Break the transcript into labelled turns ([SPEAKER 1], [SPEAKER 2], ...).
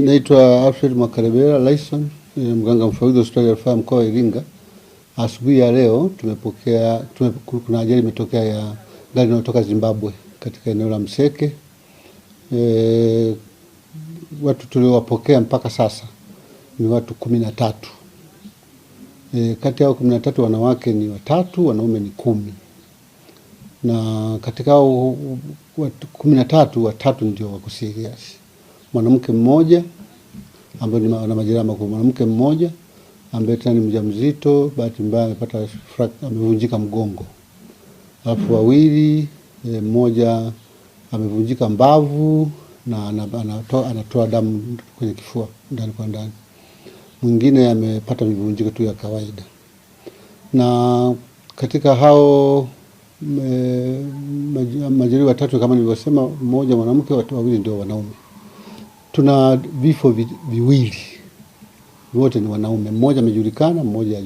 [SPEAKER 1] Naitwa Alfred Makarebera Lyson, mganga mfawidhi hospitali ya rufaa mkoa wa Iringa. Asubuhi ya leo kuna ajali imetokea ya gari linalotoka Zimbabwe katika eneo la Mseke. Watu tuliowapokea mpaka sasa ni watu 13. Kati yao 13 wanawake ni 3, wanaume ni 10. Na katika hao watu 13, 3 ndio wako serious. Mwanamke mmoja ambaye ana majeraha makubwa, mwanamke mmoja ambaye tena ni mjamzito, bahati mbaya amevunjika mgongo. Alafu wawili, mmoja amevunjika mbavu na anatoa damu kwenye kifua ndani kwa ndani. Mwingine amepata mivunjiko tu ya kawaida. Na katika hao majeruhi 3 kama nilivyosema, mmoja mwanamke, wawili ndio wanaume. Tuna vifo viwili, wote ni wanaume, mmoja amejulikana, mmoja